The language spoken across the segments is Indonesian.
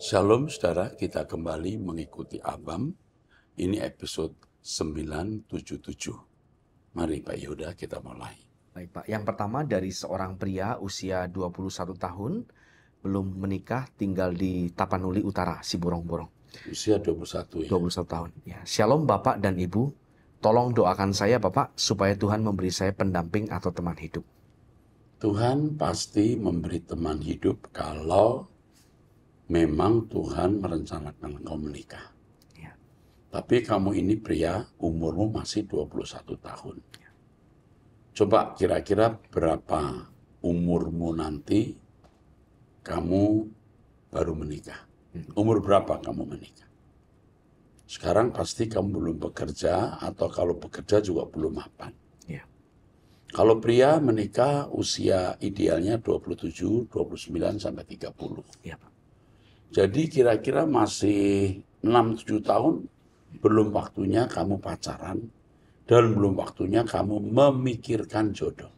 Shalom saudara, kita kembali mengikuti Abam. Ini episode 977. Mari Pak Yehuda kita mulai. Baik Pak, yang pertama dari seorang pria usia 21 tahun, belum menikah, tinggal di Tapanuli Utara, Siborong-Borong. Usia 21 ya? 21 tahun. Ya. Shalom Bapak dan Ibu, tolong doakan saya Bapak, supaya Tuhan memberi saya pendamping atau teman hidup. Tuhan pasti memberi teman hidup kalau memang Tuhan merencanakan engkau menikah. Ya. Tapi kamu ini pria, umurmu masih 21 tahun. Coba kira-kira berapa umurmu nanti kamu baru menikah? Umur berapa kamu menikah? Sekarang pasti kamu belum bekerja, atau kalau bekerja juga belum mapan. Ya. Kalau pria menikah usia idealnya 27, 29 sampai 30. Ya Pak. Jadi kira-kira masih 6-7 tahun belum waktunya kamu pacaran dan belum waktunya kamu memikirkan jodoh.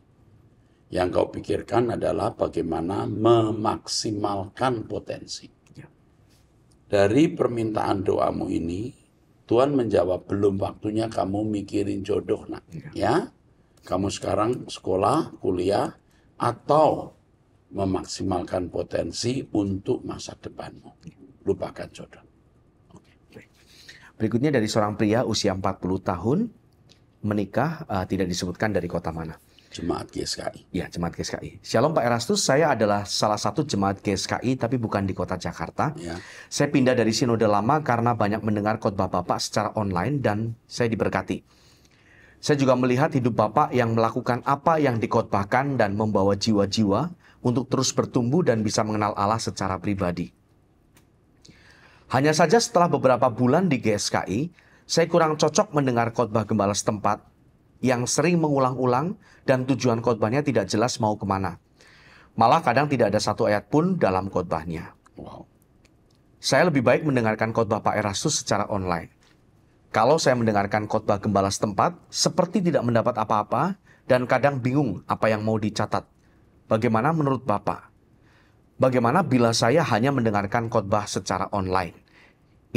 Yang kau pikirkan adalah bagaimana memaksimalkan potensi. Ya. Dari permintaan doamu ini, Tuhan menjawab belum waktunya kamu mikirin jodoh nak. Ya. Kamu sekarang sekolah, kuliah, atau memaksimalkan potensi untuk masa depanmu. Lupakan jodoh. Berikutnya dari seorang pria usia 40 tahun, menikah, tidak disebutkan dari kota mana. Jemaat GSKI. Ya, Jemaat GSKI. Shalom Pak Erastus, saya adalah salah satu Jemaat GSKI tapi bukan di kota Jakarta. Ya. Saya pindah dari sinode lama karena banyak mendengar khotbah Bapak secara online dan saya diberkati. Saya juga melihat hidup Bapak yang melakukan apa yang dikhotbahkan dan membawa jiwa-jiwa untuk terus bertumbuh dan bisa mengenal Allah secara pribadi. Hanya saja setelah beberapa bulan di GSKI, saya kurang cocok mendengar khotbah gembala setempat yang sering mengulang-ulang dan tujuan khotbahnya tidak jelas mau kemana. Malah kadang tidak ada satu ayat pun dalam khotbahnya. Wow. Saya lebih baik mendengarkan khotbah Pak Erastus secara online. Kalau saya mendengarkan khotbah gembala setempat, seperti tidak mendapat apa-apa dan kadang bingung apa yang mau dicatat. Bagaimana menurut Bapak? Bagaimana bila saya hanya mendengarkan khotbah secara online?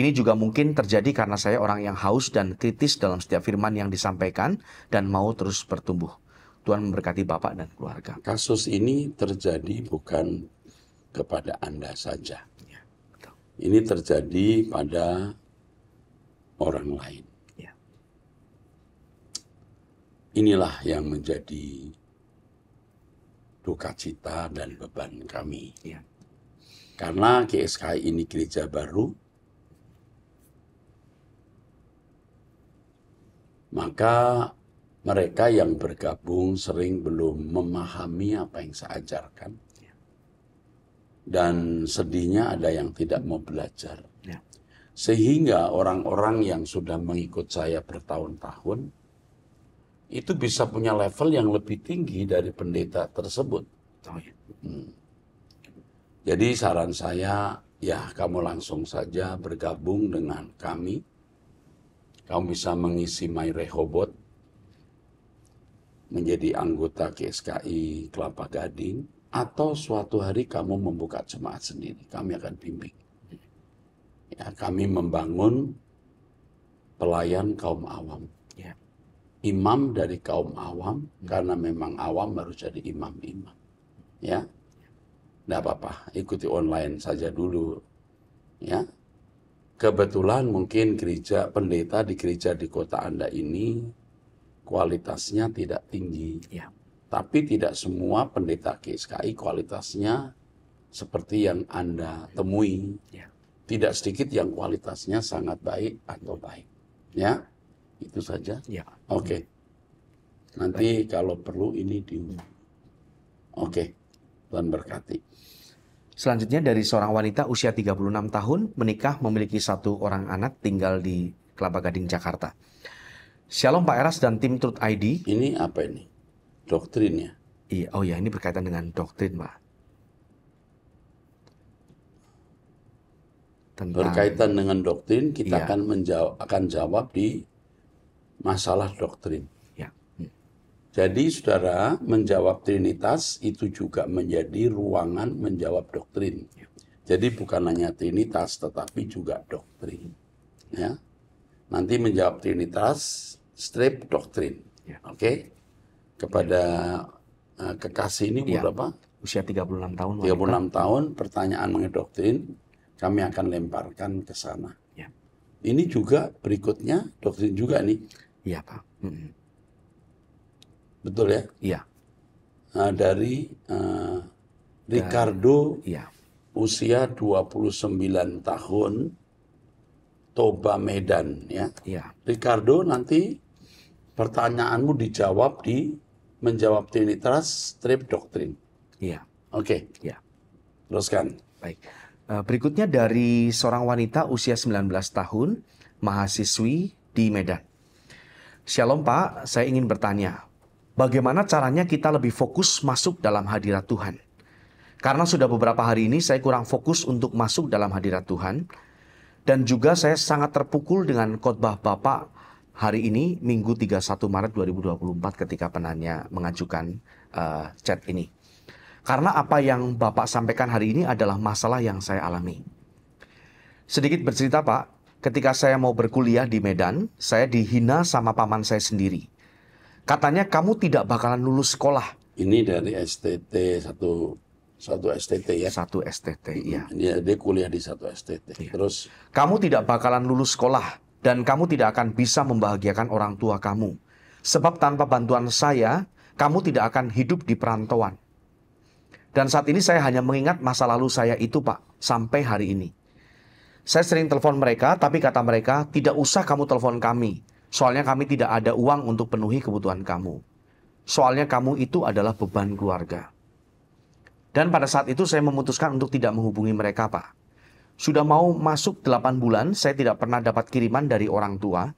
Ini juga mungkin terjadi karena saya orang yang haus dan kritis dalam setiap firman yang disampaikan dan mau terus bertumbuh. Tuhan memberkati Bapak dan keluarga. Kasus ini terjadi bukan kepada Anda saja. Ya, betul. Ini terjadi pada orang lain. Ya. Inilah yang menjadi duka cita dan beban kami. Ya. Karena GSKI ini gereja baru, maka mereka yang bergabung sering belum memahami apa yang saya ajarkan. Dan sedihnya ada yang tidak mau belajar. Ya. Sehingga orang-orang yang sudah mengikut saya bertahun-tahun, itu bisa punya level yang lebih tinggi dari pendeta tersebut. Oh, ya. Jadi saran saya, ya kamu langsung saja bergabung dengan kami. Kamu bisa mengisi My Rehoboth, menjadi anggota GSKI Kelapa Gading, atau suatu hari kamu membuka jemaat sendiri. Kami akan bimbing. Ya, kami membangun pelayan kaum awam. Ya. Imam dari kaum awam, karena memang awam harus jadi imam-imam. Ya, tidak apa-apa, ikuti online saja dulu. Ya, kebetulan mungkin gereja pendeta di gereja di kota Anda ini kualitasnya tidak tinggi. Ya. Tapi tidak semua pendeta GSKI kualitasnya seperti yang Anda temui. Ya. Tidak sedikit yang kualitasnya sangat baik atau baik. Ya, itu saja. Ya. Oke. Nanti kalau perlu ini Oke. Tuhan berkati. Selanjutnya dari seorang wanita usia 36 tahun, menikah, memiliki satu orang anak, tinggal di Kelapa Gading, Jakarta. Shalom Pak Eras dan tim Truth ID. Ini apa ini? Doktrinnya. Iya, oh ya, ini berkaitan dengan doktrin, Pak. Berkaitan dengan doktrin, kita Iya. akan jawab di masalah doktrin. Ya. Jadi saudara, menjawab Trinitas itu juga menjadi ruangan menjawab doktrin. Jadi bukan hanya Trinitas, tetapi juga doktrin. Ya. Nanti menjawab Trinitas, strip doktrin. Ya. Oke? Kepada kekasih ini umur Ya. berapa? Usia 36 tahun. 36 tahun, pertanyaan mengenai doktrin, kami akan lemparkan ke sana. Ya. Ini juga berikutnya, doktrin juga nih. Iya, Pak. Betul ya? Iya. Dari Ricardo, Iya. usia 29 tahun, Toba Medan. Ya. Iya. Ricardo, nanti pertanyaanmu dijawab di menjawab Trinitas strip doktrin. Iya. Oke. Iya. Teruskan. Baik. Berikutnya dari seorang wanita usia 19 tahun, mahasiswi di Medan. Shalom Pak, saya ingin bertanya, bagaimana caranya kita lebih fokus masuk dalam hadirat Tuhan? Karena sudah beberapa hari ini saya kurang fokus untuk masuk dalam hadirat Tuhan. Dan juga saya sangat terpukul dengan khotbah Bapak hari ini, Minggu 31 Maret 2024 ketika penanya mengajukan chat ini. Karena apa yang Bapak sampaikan hari ini adalah masalah yang saya alami. Sedikit bercerita Pak, ketika saya mau berkuliah di Medan, saya dihina sama paman saya sendiri. Katanya kamu tidak bakalan lulus sekolah. Ini dari STT, satu STT ya? Satu STT, iya. Dia kuliah di satu STT. Iya. Terus? Kamu tidak bakalan lulus sekolah dan kamu tidak akan bisa membahagiakan orang tua kamu. Sebab tanpa bantuan saya, kamu tidak akan hidup di perantauan. Dan saat ini saya hanya mengingat masa lalu saya itu Pak, sampai hari ini. Saya sering telepon mereka, tapi kata mereka, tidak usah kamu telepon kami. Soalnya kami tidak ada uang untuk penuhi kebutuhan kamu. Soalnya kamu itu adalah beban keluarga. Dan pada saat itu saya memutuskan untuk tidak menghubungi mereka Pak. Sudah mau masuk 8 bulan, saya tidak pernah dapat kiriman dari orang tua.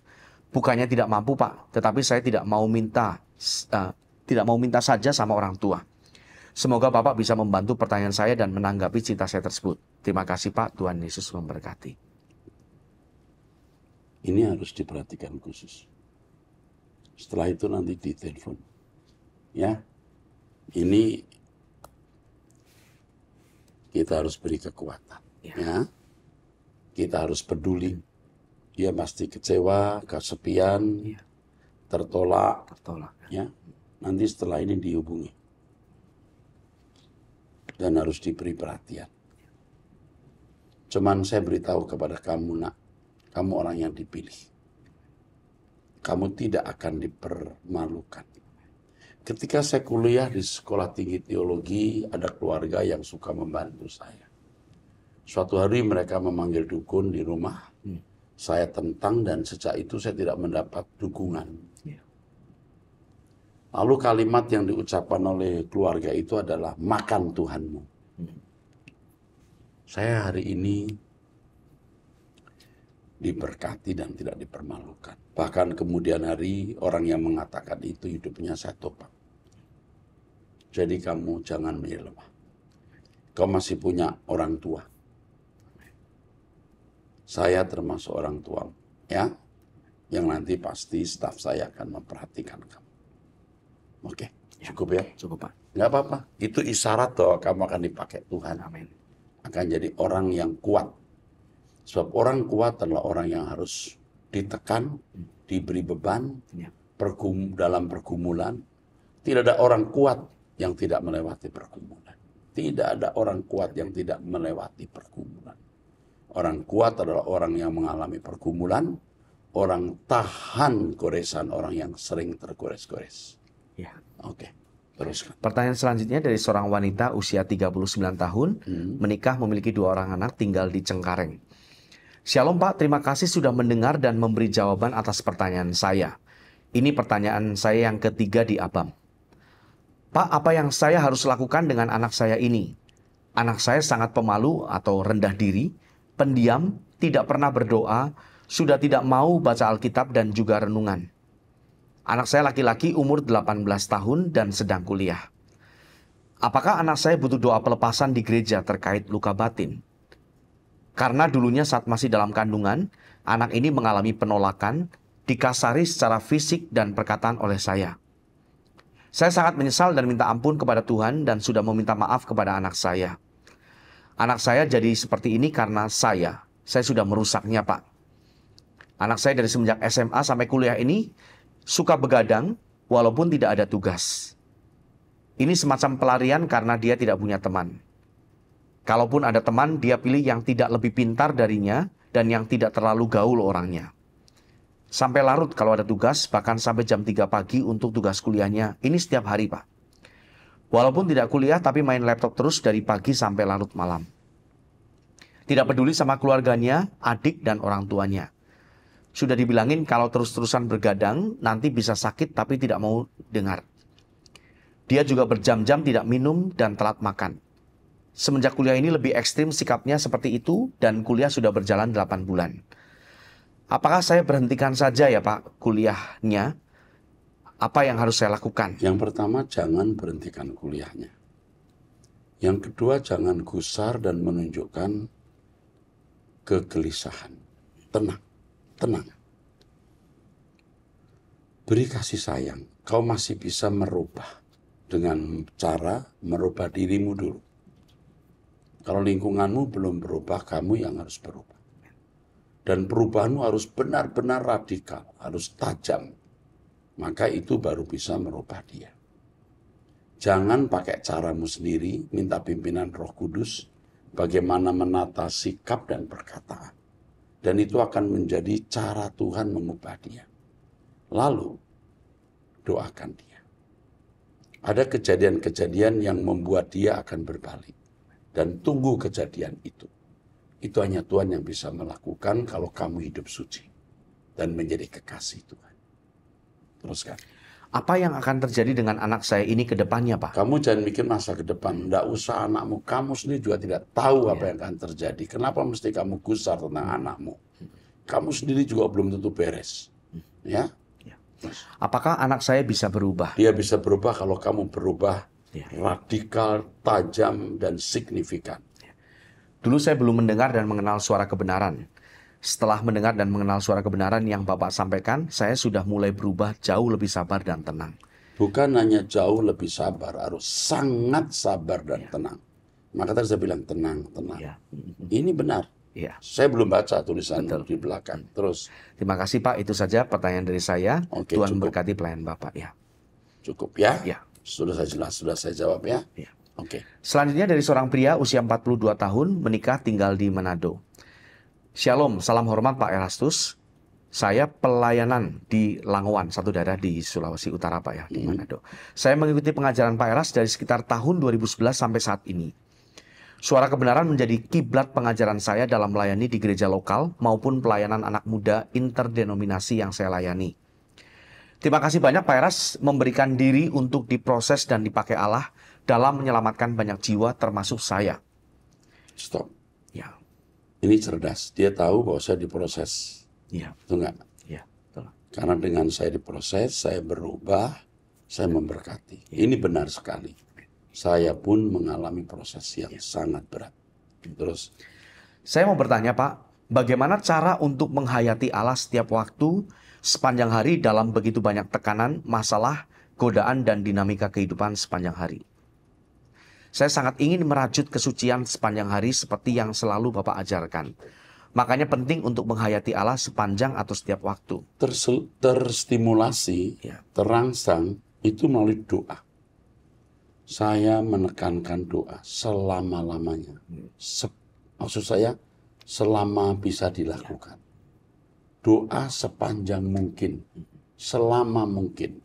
Bukannya tidak mampu Pak, tetapi saya tidak mau minta saja sama orang tua. Semoga Bapak bisa membantu pertanyaan saya dan menanggapi cerita saya tersebut. Terima kasih Pak, Tuhan Yesus memberkati. Ini harus diperhatikan khusus. Setelah itu nanti ditelepon. Ya, ini kita harus beri kekuatan. Ya. Kita harus peduli. Dia pasti kecewa, kesepian, tertolak. Ya. Nanti setelah ini dihubungi. Dan harus diberi perhatian. Cuman saya beritahu kepada kamu nak, kamu orang yang dipilih. Kamu tidak akan dipermalukan. Ketika saya kuliah di sekolah tinggi teologi, ada keluarga yang suka membantu saya. Suatu hari mereka memanggil dukun di rumah. Saya tentang dan sejak itu saya tidak mendapat dukungan. Lalu kalimat yang diucapkan oleh keluarga itu adalah makan Tuhanmu. Saya hari ini diberkati dan tidak dipermalukan. Bahkan kemudian hari orang yang mengatakan itu hidupnya saya tobat. Jadi kamu jangan menjadi lemah. Kau masih punya orang tua. Saya termasuk orang tua, ya, yang nanti pasti staf saya akan memperhatikan kamu. Oke, cukup ya? Cukup Pak. Nggak apa-apa. Itu isyarat bahwa kamu akan dipakai Tuhan. Amin. Akan jadi orang yang kuat. Sebab orang kuat adalah orang yang harus ditekan, diberi beban, dalam pergumulan. Tidak ada orang kuat yang tidak melewati pergumulan. Tidak ada orang kuat yang tidak melewati pergumulan. Orang kuat adalah orang yang mengalami pergumulan, orang tahan goresan orang yang sering tergores-gores. Ya. Oke, teruskan. Pertanyaan selanjutnya dari seorang wanita usia 39 tahun, menikah memiliki 2 orang anak tinggal di Cengkareng. Shalom Pak, terima kasih sudah mendengar dan memberi jawaban atas pertanyaan saya. Ini pertanyaan saya yang ketiga di Abam. Pak, apa yang saya harus lakukan dengan anak saya ini? Anak saya sangat pemalu atau rendah diri, pendiam, tidak pernah berdoa, sudah tidak mau baca Alkitab dan juga renungan. Anak saya laki-laki umur 18 tahun dan sedang kuliah. Apakah anak saya butuh doa pelepasan di gereja terkait luka batin? Karena dulunya saat masih dalam kandungan, anak ini mengalami penolakan, dikasari secara fisik dan perkataan oleh saya. Saya sangat menyesal dan minta ampun kepada Tuhan dan sudah meminta maaf kepada anak saya. Anak saya jadi seperti ini karena saya sudah merusaknya, Pak. Anak saya dari semenjak SMA sampai kuliah ini suka begadang walaupun tidak ada tugas. Ini semacam pelarian karena dia tidak punya teman. Kalaupun ada teman, dia pilih yang tidak lebih pintar darinya dan yang tidak terlalu gaul orangnya. Sampai larut kalau ada tugas, bahkan sampai jam 3 pagi untuk tugas kuliahnya. Ini setiap hari, Pak. Walaupun tidak kuliah, tapi main laptop terus dari pagi sampai larut malam. Tidak peduli sama keluarganya, adik, dan orang tuanya. Sudah dibilangin kalau terus-terusan bergadang, nanti bisa sakit tapi tidak mau dengar. Dia juga berjam-jam tidak minum dan telat makan. Semenjak kuliah ini lebih ekstrim sikapnya seperti itu dan kuliah sudah berjalan 8 bulan. Apakah saya berhentikan saja ya Pak kuliahnya? Apa yang harus saya lakukan? Yang pertama, jangan berhentikan kuliahnya. Yang kedua, jangan gusar dan menunjukkan kegelisahan. Tenang. Tenang. Beri kasih sayang. Kau masih bisa merubah dengan cara merubah dirimu dulu. Kalau lingkunganmu belum berubah, kamu yang harus berubah. Dan perubahanmu harus benar-benar radikal, harus tajam. Maka itu baru bisa merubah dia. Jangan pakai caramu sendiri, minta pimpinan Roh Kudus, bagaimana menata sikap dan perkataan. Dan itu akan menjadi cara Tuhan mengubah dia. Lalu, doakan dia. Ada kejadian-kejadian yang membuat dia akan berbalik. Dan tunggu kejadian itu. Itu hanya Tuhan yang bisa melakukan kalau kamu hidup suci. Dan menjadi kekasih Tuhan. Teruskan. Apa yang akan terjadi dengan anak saya ini ke depannya, Pak? Kamu jangan mikir masa ke depan. Tidak usah anakmu. Kamu sendiri juga tidak tahu apa yang akan terjadi. Kenapa mesti kamu gusar tentang anakmu? Kamu sendiri juga belum tentu beres. Ya? Apakah anak saya bisa berubah? Dia bisa berubah kalau kamu berubah radikal, tajam, dan signifikan. Dulu saya belum mendengar dan mengenal suara kebenaran. Setelah mendengar dan mengenal suara kebenaran yang Bapak sampaikan, saya sudah mulai berubah jauh lebih sabar dan tenang. Bukan hanya jauh lebih sabar, harus sangat sabar dan tenang. Maka tadi saya bilang tenang, tenang. Ini benar. Saya belum baca tulisan di belakang. Terus. Terima kasih Pak, itu saja pertanyaan dari saya. Oke, Tuhan cukup. berkati pelayan Bapak. Ya. Cukup ya? Ya. Sudah saya jelas, sudah saya jawab ya? Oke. Selanjutnya dari seorang pria usia 42 tahun, menikah tinggal di Manado. Shalom, salam hormat Pak Erastus. Saya pelayanan di Langowan, satu daerah di Sulawesi Utara Pak ya, di Manado. Saya mengikuti pengajaran Pak Eras dari sekitar tahun 2011 sampai saat ini. Suara kebenaran menjadi kiblat pengajaran saya dalam melayani di gereja lokal maupun pelayanan anak muda interdenominasi yang saya layani. Terima kasih banyak Pak Eras memberikan diri untuk diproses dan dipakai Allah dalam menyelamatkan banyak jiwa termasuk saya. Stop. Ya. Ini cerdas. Dia tahu bahwa saya diproses. Iya. Itu enggak? Iya, betul. Karena dengan saya diproses, saya berubah, saya memberkati. Ini benar sekali. Saya pun mengalami proses yang sangat berat. Terus. Saya mau bertanya Pak, bagaimana cara untuk menghayati Allah setiap waktu sepanjang hari dalam begitu banyak tekanan, masalah, godaan, dan dinamika kehidupan sepanjang hari? Saya sangat ingin merajut kesucian sepanjang hari seperti yang selalu Bapak ajarkan. Makanya penting untuk menghayati Allah sepanjang atau setiap waktu. Terstimulasi, terangsang, itu melalui doa. Saya menekankan doa selama-lamanya. Maksud saya, selama bisa dilakukan. Doa sepanjang mungkin, selama mungkin.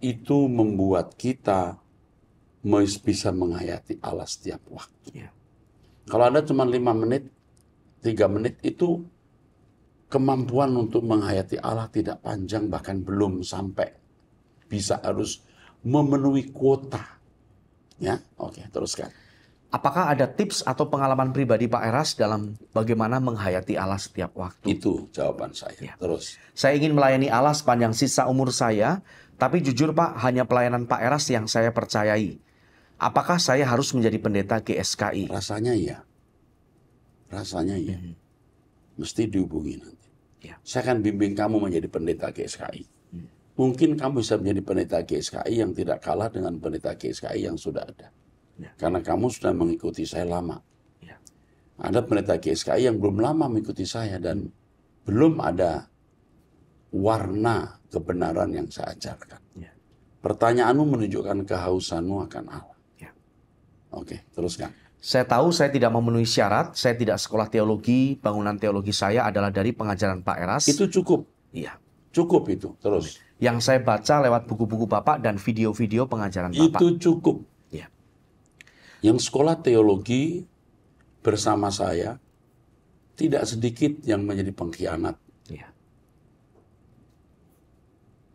Itu membuat kita bisa menghayati Allah setiap waktu. Kalau Anda cuma 5 menit, 3 menit, itu kemampuan untuk menghayati Allah tidak panjang, bahkan belum sampai bisa harus memenuhi kuota. Ya, oke, teruskan. Apakah ada tips atau pengalaman pribadi Pak Eras dalam bagaimana menghayati Allah setiap waktu? Itu jawaban saya. Terus. Saya ingin melayani Allah sepanjang sisa umur saya, tapi jujur Pak, hanya pelayanan Pak Eras yang saya percayai. Apakah saya harus menjadi pendeta GSKI? Rasanya iya. Rasanya iya. Mesti dihubungi nanti. Saya akan bimbing kamu menjadi pendeta GSKI. Mungkin kamu bisa menjadi pendeta GSKI yang tidak kalah dengan pendeta GSKI yang sudah ada. Karena kamu sudah mengikuti saya lama. Ada pendeta GSKI yang belum lama mengikuti saya dan belum ada warna kebenaran yang saya ajarkan. Ya. Pertanyaanmu menunjukkan kehausanmu akan Allah. Ya. Oke, teruskan. Saya tahu saya tidak memenuhi syarat, saya tidak sekolah teologi, bangunan teologi saya adalah dari pengajaran Pak Eras. Itu cukup. Iya. Cukup itu, terus. Yang saya baca lewat buku-buku Bapak dan video-video pengajaran Bapak. Itu cukup. Ya. Yang sekolah teologi bersama saya, tidak sedikit yang menjadi pengkhianat. Ya.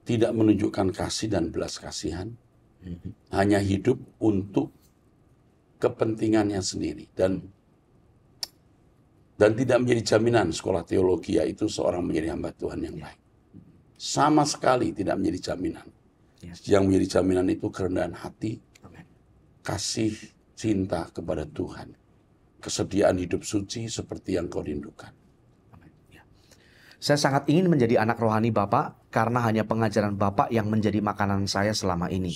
Tidak menunjukkan kasih dan belas kasihan. Hanya hidup untuk kepentingannya sendiri. Dan tidak menjadi jaminan sekolah teologi yaitu seorang menjadi hamba Tuhan yang baik. Sama sekali tidak menjadi jaminan. Yang menjadi jaminan itu kerendahan hati, kasih cinta kepada Tuhan, kesediaan hidup suci seperti yang kau rindukan. Saya sangat ingin menjadi anak rohani Bapak karena hanya pengajaran Bapak yang menjadi makanan saya selama ini.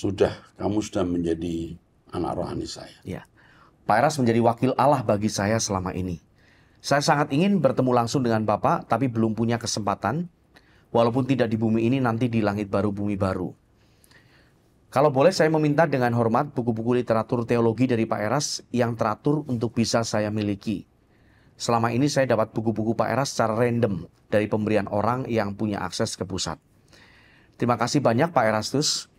Kamu sudah menjadi anak rohani saya. Ya. Pak Eras menjadi wakil Allah bagi saya selama ini. Saya sangat ingin bertemu langsung dengan Bapak, tapi belum punya kesempatan. Walaupun tidak di bumi ini, nanti di langit baru, bumi baru. Kalau boleh saya meminta dengan hormat buku-buku literatur teologi dari Pak Eras yang teratur untuk bisa saya miliki. Selama ini saya dapat buku-buku Pak Eras secara random dari pemberian orang yang punya akses ke pusat. Terima kasih banyak Pak Erastus.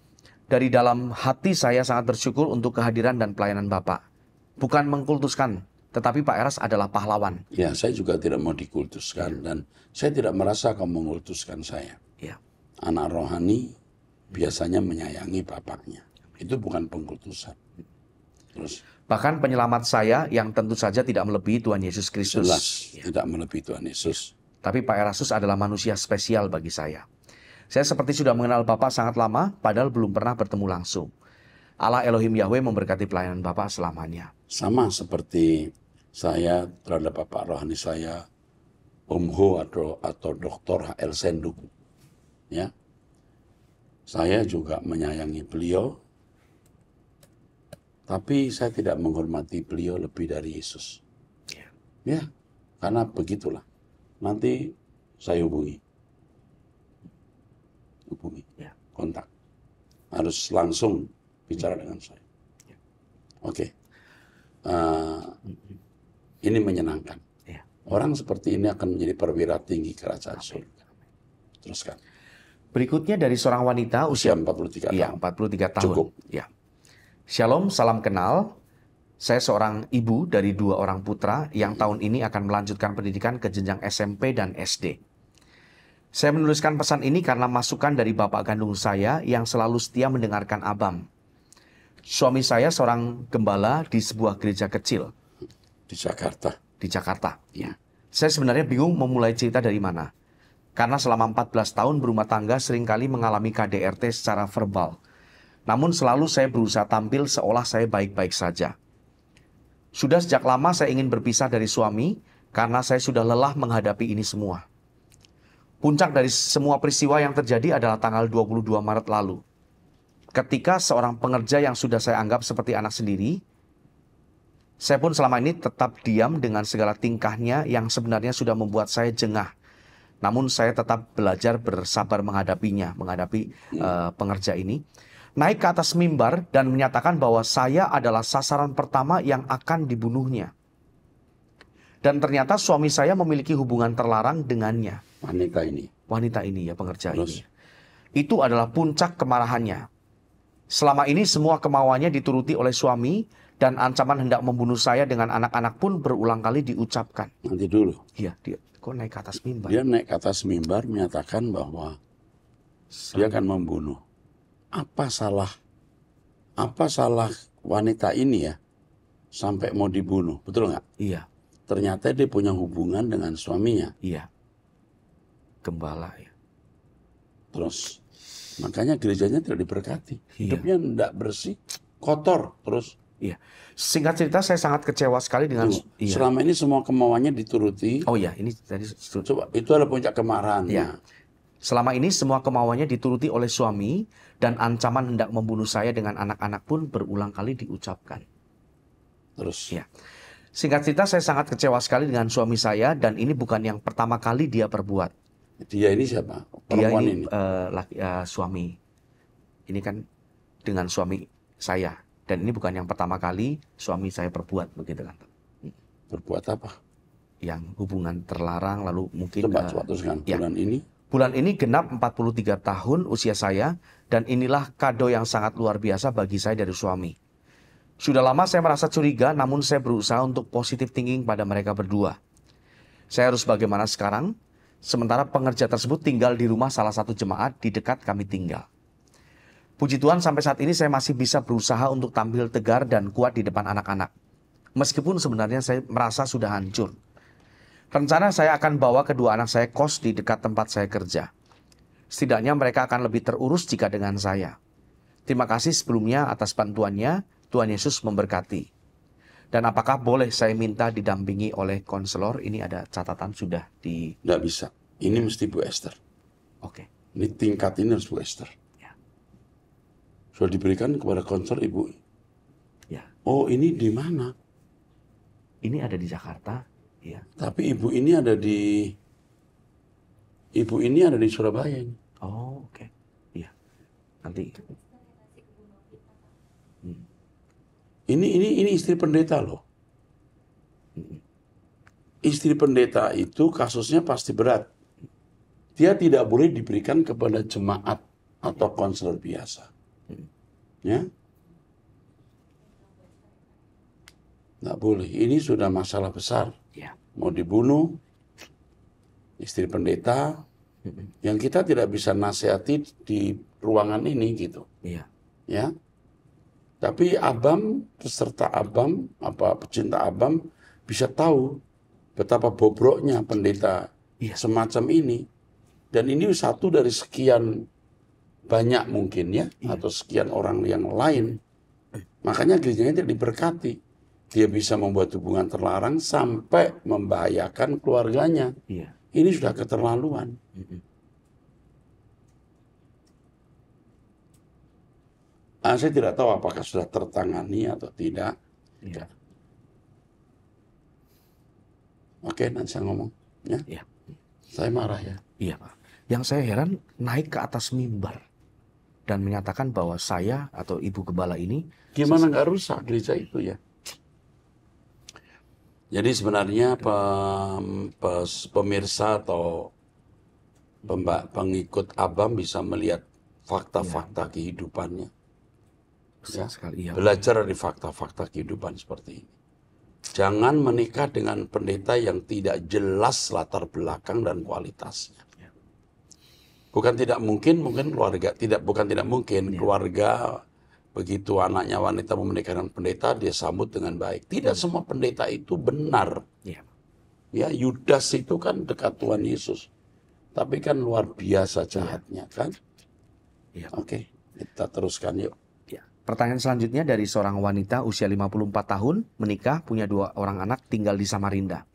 Dari dalam hati saya sangat bersyukur untuk kehadiran dan pelayanan Bapak. Bukan mengkultuskan, tetapi Pak Eras adalah pahlawan. Ya, saya juga tidak mau dikultuskan dan saya tidak merasa kamu mengkultuskan saya. Ya. Anak rohani biasanya menyayangi bapaknya. Itu bukan pengkultusan. Terus Bahkan penyelamat saya yang tentu saja tidak melebihi Tuhan Yesus Kristus. jelas tidak melebihi Tuhan Yesus. Tapi Pak Erastus adalah manusia spesial bagi saya. Saya seperti sudah mengenal Bapak sangat lama, padahal belum pernah bertemu langsung. Allah Elohim Yahweh memberkati pelayanan Bapak selamanya. Sama seperti saya terhadap Bapak rohani saya, Om Ho atau Dr. H.L. Senduk. Ya. Saya juga menyayangi beliau, tapi saya tidak menghormati beliau lebih dari Yesus. Ya, karena begitulah. Nanti saya hubungi, kontak. Harus langsung bicara dengan saya. Oke. Ini menyenangkan. Orang seperti ini akan menjadi perwira tinggi kerajaan surga. Teruskan. Berikutnya dari seorang wanita usia 43 tahun. Ya, 43 tahun. Cukup. Ya. Shalom, salam kenal. Saya seorang ibu dari 2 orang putra yang tahun ini akan melanjutkan pendidikan ke jenjang SMP dan SD. Saya menuliskan pesan ini karena masukan dari bapak kandung saya yang selalu setia mendengarkan Abam. Suami saya seorang gembala di sebuah gereja kecil. Di Jakarta. Di Jakarta, ya. Saya sebenarnya bingung memulai cerita dari mana. Karena selama 14 tahun berumah tangga seringkali mengalami KDRT secara verbal. Namun selalu saya berusaha tampil seolah saya baik-baik saja. Sudah sejak lama saya ingin berpisah dari suami karena saya sudah lelah menghadapi ini semua. Puncak dari semua peristiwa yang terjadi adalah tanggal 22 Maret lalu. Ketika seorang pengerja yang sudah saya anggap seperti anak sendiri, saya pun selama ini tetap diam dengan segala tingkahnya yang sebenarnya sudah membuat saya jengah. Namun saya tetap belajar bersabar menghadapi pengerja ini. Naik ke atas mimbar dan menyatakan bahwa saya adalah sasaran pertama yang akan dibunuhnya. Dan ternyata suami saya memiliki hubungan terlarang dengannya. Wanita ini ya, pengerja ini. Itu adalah puncak kemarahannya. Selama ini semua kemauannya dituruti oleh suami dan ancaman hendak membunuh saya dengan anak-anak pun berulang kali diucapkan. Nanti dulu. Iya, dia kok naik ke atas mimbar? Dia naik ke atas mimbar menyatakan bahwa dia akan membunuh. Apa salah wanita ini ya sampai mau dibunuh, betul nggak? Iya. Ternyata dia punya hubungan dengan suaminya. Iya. Gembala ya. Terus makanya gerejanya tidak diberkati. Iya. Hidupnya tidak bersih, kotor terus. Iya. Singkat cerita saya sangat kecewa sekali dengan iya. Selama ini semua kemauannya dituruti. Oh iya, ini tadi coba itu adalah puncak kemarahannya. Iya. Selama ini semua kemauannya dituruti oleh suami dan ancaman hendak membunuh saya dengan anak-anak pun berulang kali diucapkan. Terus. Ya. Singkat cerita, saya sangat kecewa sekali dengan suami saya dan ini bukan yang pertama kali dia perbuat. Dia ini siapa? Dia Perempuan ini ini. suami. Ini kan dengan suami saya dan ini bukan yang pertama kali suami saya perbuat begitu kan. Berbuat apa? Yang hubungan terlarang lalu mungkin Coba teruskan. ya. Bulan Bulan ini ini genap 43 tahun usia saya dan inilah kado yang sangat luar biasa bagi saya dari suami. Sudah lama saya merasa curiga namun saya berusaha untuk positive thinking pada mereka berdua. Saya harus bagaimana sekarang? Sementara pengerja tersebut tinggal di rumah salah satu jemaat di dekat kami tinggal. Puji Tuhan sampai saat ini saya masih bisa berusaha untuk tampil tegar dan kuat di depan anak-anak. Meskipun sebenarnya saya merasa sudah hancur. Rencana saya akan bawa kedua anak saya kos di dekat tempat saya kerja. Setidaknya mereka akan lebih terurus jika dengan saya. Terima kasih sebelumnya atas bantuannya. Tuhan Yesus memberkati. Dan apakah boleh saya minta didampingi oleh konselor? Ini ada catatan sudah di... Nggak bisa. Ini mesti Bu Esther. Oke. Ini tingkat ini harus Bu Esther. Ya. Sudah diberikan kepada konselor Ibu. Ya. Oh, ini di mana? Ini ada di Jakarta. Ya. Tapi Ibu ini ada di Surabaya. Oh, oke. Iya. Nanti. Ini istri pendeta loh. Istri pendeta itu kasusnya pasti berat. Dia tidak boleh diberikan kepada jemaat atau konselor biasa. Ya? Nggak boleh. Ini sudah masalah besar. Ya. Mau dibunuh, istri pendeta, yang kita tidak bisa nasihati di ruangan ini gitu. Iya. Ya. Tapi Abam, peserta Abam, pecinta Abam, bisa tahu betapa bobroknya pendeta semacam ini. Dan ini satu dari sekian banyak mungkin ya, atau sekian orang yang lain. Makanya gerejanya tidak diberkati. Dia bisa membuat hubungan terlarang sampai membahayakan keluarganya. Iya. Ini sudah keterlaluan. Saya tidak tahu apakah sudah tertangani atau tidak. Iya. Oke, nanti saya ngomong. Ya. Iya. Saya marah ya. Iya, Pak. Yang saya heran naik ke atas mimbar dan menyatakan bahwa saya atau Ibu Gembala ini gimana nggak rusak gereja itu ya? Jadi sebenarnya pemirsa atau pengikut Abam bisa melihat fakta-fakta kehidupannya. Ya. Sekali, iya. Belajar dari fakta-fakta kehidupan seperti ini. Jangan menikah dengan pendeta yang tidak jelas latar belakang dan kualitasnya. Bukan tidak mungkin keluarga keluarga begitu anaknya wanita memenikah dengan pendeta dia sambut dengan baik. Tidak semua pendeta itu benar. Ya, Yudas itu kan dekat Tuhan Yesus. Tapi kan luar biasa jahatnya kan? Oke, kita teruskan yuk. Pertanyaan selanjutnya dari seorang wanita usia 54 tahun, menikah, punya 2 orang anak, tinggal di Samarinda.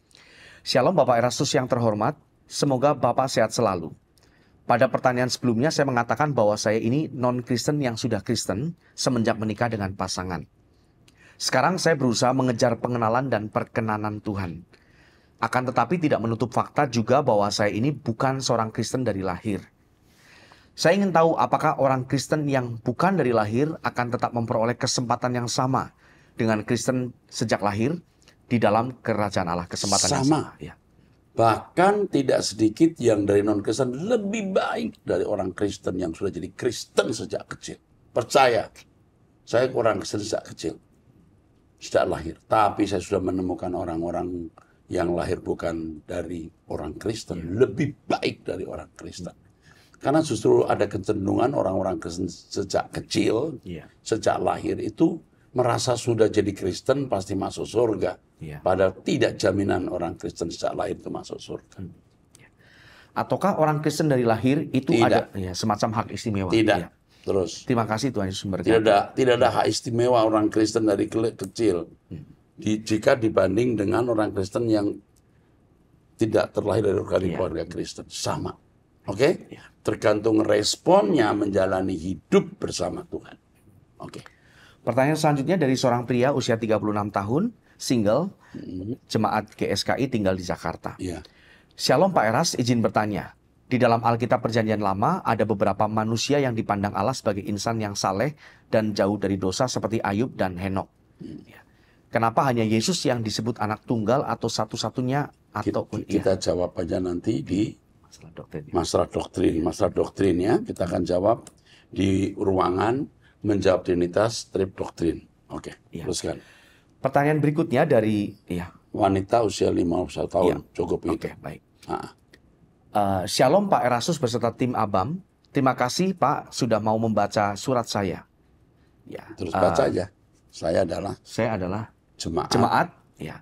Shalom Bapak Erastus yang terhormat, semoga Bapak sehat selalu. Pada pertanyaan sebelumnya saya mengatakan bahwa saya ini non-Kristen yang sudah Kristen semenjak menikah dengan pasangan. Sekarang saya berusaha mengejar pengenalan dan perkenanan Tuhan. Akan tetapi tidak menutup fakta juga bahwa saya ini bukan seorang Kristen dari lahir. Saya ingin tahu apakah orang Kristen yang bukan dari lahir akan tetap memperoleh kesempatan yang sama dengan Kristen sejak lahir di dalam kerajaan Allah. Kesempatan yang sama. Ya. Bahkan tidak sedikit yang dari non-Kristen lebih baik dari orang Kristen yang sudah jadi Kristen sejak kecil. Percaya, saya orang Kristen sejak kecil. Sejak lahir. Tapi saya sudah menemukan orang-orang yang lahir bukan dari orang Kristen. Lebih baik dari orang Kristen. Karena justru ada kecenderungan orang-orang Kristen sejak kecil, sejak lahir itu merasa sudah jadi Kristen pasti masuk surga. Padahal tidak jaminan orang Kristen sejak lahir itu masuk surga. Ataukah orang Kristen dari lahir itu ada semacam hak istimewa? Tidak. Terus. Terima kasih Tuhan Yesus memberkati. Tidak ada hak istimewa orang Kristen dari kecil. Jika dibanding dengan orang Kristen yang tidak terlahir dari keluarga Kristen. Sama. Oke? Tergantung responnya menjalani hidup bersama Tuhan. Oke. Pertanyaan selanjutnya dari seorang pria usia 36 tahun. single, Mm, jemaat GSKI tinggal di Jakarta. iya. Shalom Pak Eras, izin bertanya. Di dalam Alkitab Perjanjian Lama ada beberapa manusia yang dipandang Allah sebagai insan yang saleh dan jauh dari dosa seperti Ayub dan Henok. Ya. Kenapa hanya Yesus yang disebut anak tunggal atau satu-satunya ataupun Kita jawab aja nanti di masalah doktrin. masalah doktrin. Masalah doktrin ya, kita akan jawab di ruangan menjawab Trinitas strip doktrin. Oke, Iya. teruskan. Pertanyaan berikutnya dari Wanita usia 51 tahun, cukup itu. Oke, baik. Ah, Shalom Pak Erasus beserta tim Abam. Terima kasih Pak sudah mau membaca surat saya. Ya, terus baca aja. Saya adalah saya adalah jemaat. jemaat. Ya,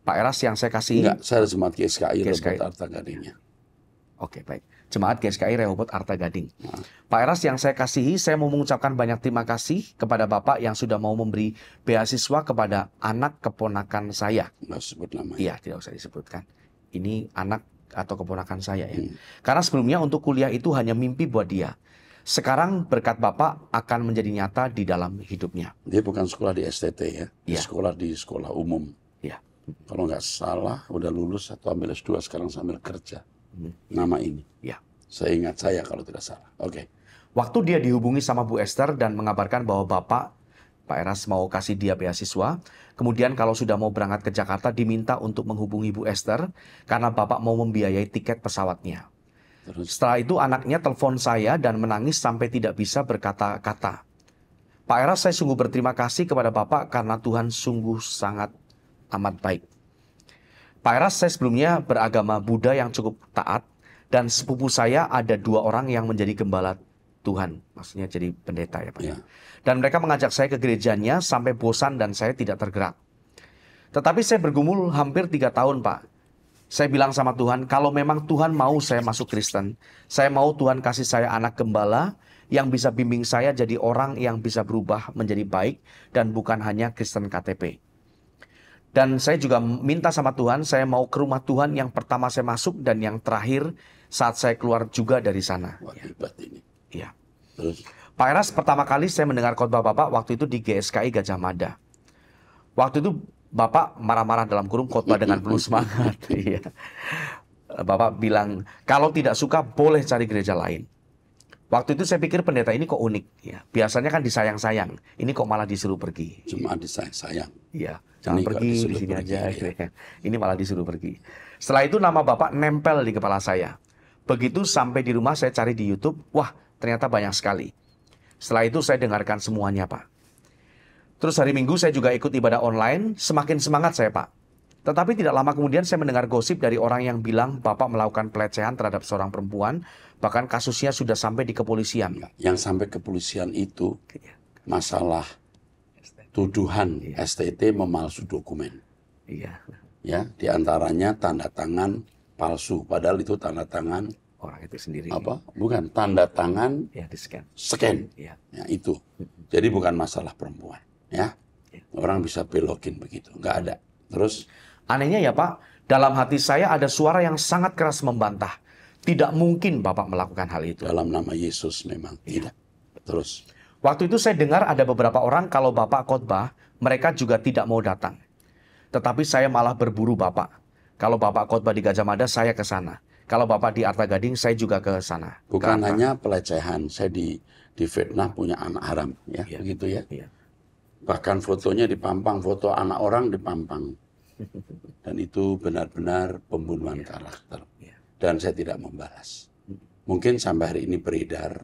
Pak Eras yang saya kasih. Enggak, saya ada jemaat GSKI GSKI. Rehoboth Arta Gadingnya. Oke, baik. Jemaat GSKI Rehoboth Arta Gading. Pak Eras yang saya kasihi, saya mau mengucapkan banyak terima kasih kepada Bapak yang sudah mau memberi beasiswa kepada anak keponakan saya. Enggak sebut namanya. Iya, tidak usah disebutkan. Ini anak atau keponakan saya ya. Karena sebelumnya untuk kuliah itu hanya mimpi buat dia. Sekarang berkat Bapak akan menjadi nyata di dalam hidupnya. Dia bukan sekolah di STT ya. Dia Iya. sekolah di sekolah umum. Ya. Kalau nggak salah, udah lulus atau ambil S2, sekarang sambil kerja. Nama ini. Ya. Saya ingat saya kalau tidak salah. Oke. Waktu dia dihubungi sama Bu Esther dan mengabarkan bahwa Pak Eras mau kasih dia beasiswa. Kemudian kalau sudah mau berangkat ke Jakarta diminta untuk menghubungi Bu Esther karena Bapak mau membiayai tiket pesawatnya. Terus Setelah itu anaknya telepon saya dan menangis sampai tidak bisa berkata-kata. Pak Eras, saya sungguh berterima kasih kepada Bapak karena Tuhan sungguh sangat amat baik. Pak Eras, saya sebelumnya beragama Buddha yang cukup taat dan sepupu saya ada 2 orang yang menjadi gembala Tuhan. Maksudnya jadi pendeta ya Pak. ya. Dan mereka mengajak saya ke gerejanya sampai bosan dan saya tidak tergerak. Tetapi saya bergumul hampir 3 tahun Pak. Saya bilang sama Tuhan, kalau memang Tuhan mau saya masuk Kristen, saya mau Tuhan kasih saya anak gembala yang bisa bimbing saya jadi orang yang bisa berubah menjadi baik dan bukan hanya Kristen KTP. Dan saya juga minta sama Tuhan, saya mau ke rumah Tuhan yang pertama saya masuk dan yang terakhir saat saya keluar juga dari sana. Wah, hebat ini. Iya. Terus Pak Eras, pertama kali saya mendengar khotbah Bapak waktu itu di GSKI Gajah Mada. Waktu itu Bapak marah-marah dalam kurung khotbah dengan penuh semangat. Iya. Bapak bilang, kalau tidak suka boleh cari gereja lain. Waktu itu saya pikir pendeta ini kok unik. Ya, biasanya kan disayang-sayang. Ini kok malah disuruh pergi. cuma disayang. Iya, jangan Ini kok pergi di disuruh sini pergi, aja. ya. Gitu ya. Ini malah disuruh pergi. Setelah itu nama Bapak nempel di kepala saya. Begitu sampai di rumah saya cari di YouTube, wah ternyata banyak sekali. Setelah itu saya dengarkan semuanya Pak. Terus hari Minggu saya juga ikut ibadah online, semakin semangat saya Pak. Tetapi tidak lama kemudian saya mendengar gosip dari orang yang bilang Bapak melakukan pelecehan terhadap seorang perempuan, bahkan kasusnya sudah sampai di kepolisian. Yang sampai kepolisian itu masalah tuduhan STT memalsu dokumen. Iya, Ya, diantaranya tanda tangan palsu. Padahal itu tanda tangan orang itu sendiri. apa? Bukan tanda tangan Ya, di-scan. scan. Iya. Ya, itu. Jadi bukan masalah perempuan. Ya, orang bisa belokin begitu. Nggak ada. Terus Anehnya ya Pak, dalam hati saya ada suara yang sangat keras membantah. Tidak mungkin Bapak melakukan hal itu. dalam nama Yesus memang tidak. Terus Waktu itu saya dengar ada beberapa orang kalau Bapak khotbah, mereka juga tidak mau datang. Tetapi saya malah berburu Bapak. Kalau Bapak khotbah di Gajah Mada, saya ke sana. Kalau Bapak di Arta Gading, saya juga ke sana. bukan Ke Arta. hanya pelecehan. Saya difitnah punya anak haram. Ya, Iya. begitu ya. Iya. Bahkan fotonya dipampang, foto anak orang dipampang. Dan itu benar-benar pembunuhan karakter. Iya. Dan saya tidak membalas. Mungkin sampai hari ini beredar.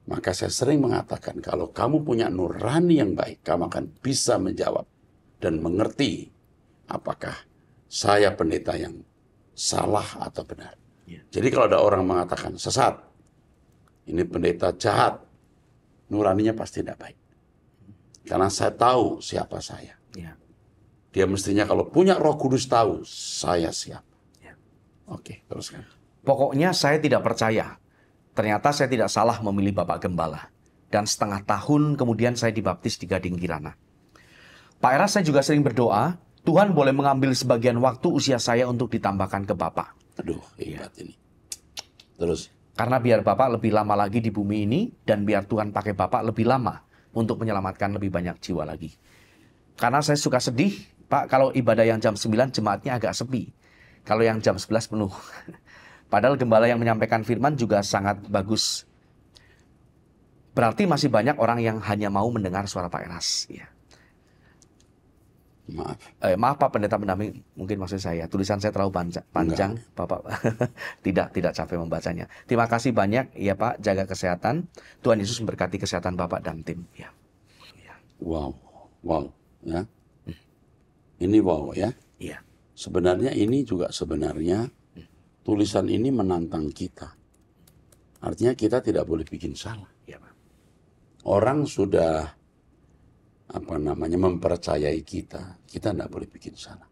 Maka saya sering mengatakan, kalau kamu punya nurani yang baik, kamu akan bisa menjawab dan mengerti apakah saya pendeta yang salah atau benar. Iya. Jadi kalau ada orang mengatakan sesat, ini pendeta jahat, nuraninya pasti tidak baik. Karena saya tahu siapa saya. Iya. Dia mestinya kalau punya Roh Kudus tahu, saya siap. Ya. Oke, teruskan. Pokoknya saya tidak percaya. Ternyata saya tidak salah memilih Bapak Gembala. Dan setengah tahun kemudian saya dibaptis di Gading Kirana. Pak Eras, saya juga sering berdoa, Tuhan boleh mengambil sebagian waktu usia saya untuk ditambahkan ke Bapak. Aduh, hebat ini. Terus, Karena biar Bapak lebih lama lagi di bumi ini, dan biar Tuhan pakai Bapak lebih lama untuk menyelamatkan lebih banyak jiwa lagi. Karena saya suka sedih, Pak, kalau ibadah yang jam 9 jemaatnya agak sepi. Kalau yang jam 11 penuh. Padahal gembala yang menyampaikan firman juga sangat bagus. Berarti masih banyak orang yang hanya mau mendengar suara Pak Eras. Ya. Maaf. Maaf Pak Pendeta pendamping, mungkin maksud saya tulisan saya terlalu panjang, Bapak tidak capek membacanya. Terima kasih banyak ya Pak, jaga kesehatan. Tuhan Yesus memberkati kesehatan Bapak dan tim. Ya. Wow, ya. Ini wow ya. Iya. Sebenarnya ini juga tulisan ini menantang kita. Artinya kita tidak boleh bikin salah. Ya, Pak. Orang sudah mempercayai kita tidak boleh bikin salah.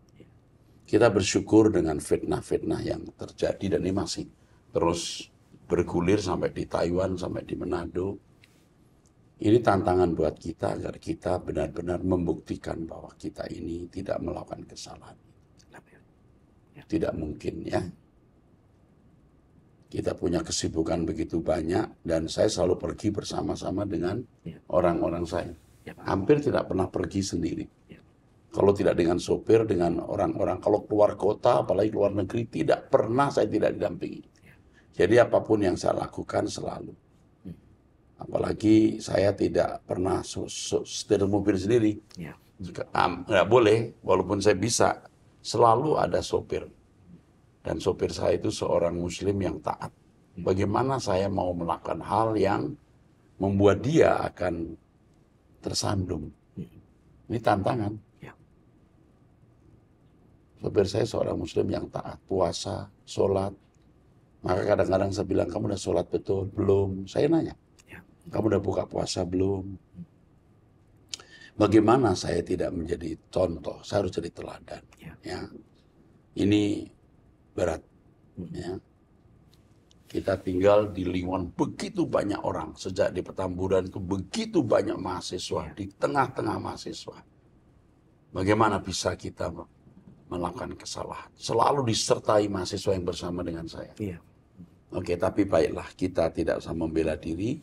Kita bersyukur dengan fitnah-fitnah yang terjadi dan ini masih terus bergulir sampai di Taiwan, sampai di Manado. Ini tantangan buat kita agar kita benar-benar membuktikan bahwa kita ini tidak melakukan kesalahan. Tidak mungkin ya. Kita punya kesibukan begitu banyak dan saya selalu pergi bersama-sama dengan orang-orang saya. Hampir tidak pernah pergi sendiri. Kalau tidak dengan sopir, dengan orang-orang. Kalau keluar kota, apalagi keluar negeri, tidak pernah saya tidak didampingi. Jadi apapun yang saya lakukan selalu. Apalagi saya tidak pernah setir mobil sendiri. Nggak boleh, walaupun saya bisa. Selalu ada sopir. Dan sopir saya itu seorang muslim yang taat. Bagaimana saya mau melakukan hal yang membuat dia akan tersandung. Ini tantangan. Sopir saya seorang muslim yang taat, puasa, sholat. Maka kadang-kadang saya bilang, kamu udah sholat betul? Belum. Saya nanya, kamu udah buka puasa belum? Bagaimana saya tidak menjadi contoh? Saya harus jadi teladan. Ya. Ini berat. Ya. Kita tinggal di lingkungan begitu banyak orang. Sejak di Petamburan itu begitu banyak mahasiswa. Di tengah-tengah mahasiswa. Bagaimana bisa kita melakukan kesalahan? Selalu disertai mahasiswa yang bersama dengan saya. Oke, tapi baiklah kita tidak usah membela diri.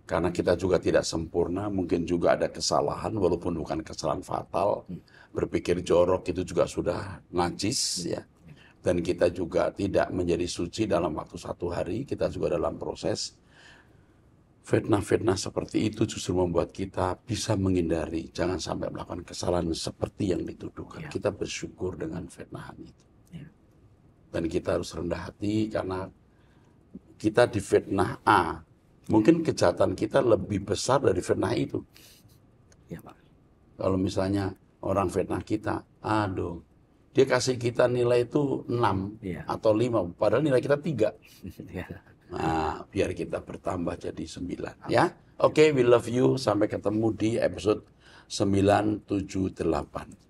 Karena kita juga tidak sempurna. Mungkin juga ada kesalahan walaupun bukan kesalahan fatal. Berpikir jorok itu juga sudah najis ya. Dan kita juga tidak menjadi suci dalam waktu satu hari. Kita juga dalam proses. Fitnah-fitnah seperti itu justru membuat kita bisa menghindari. Jangan sampai melakukan kesalahan seperti yang dituduhkan. Kita bersyukur dengan fitnahan itu. Dan kita harus rendah hati karena kita difitnah A. Mungkin kejahatan kita lebih besar dari fitnah itu. Kalau misalnya orang fitnah kita, aduh. Dia kasih kita nilai itu 6 atau 5, padahal nilai kita 3. Nah, biar kita bertambah jadi 9. Ya, oke, we love you. Sampai ketemu di episode 978.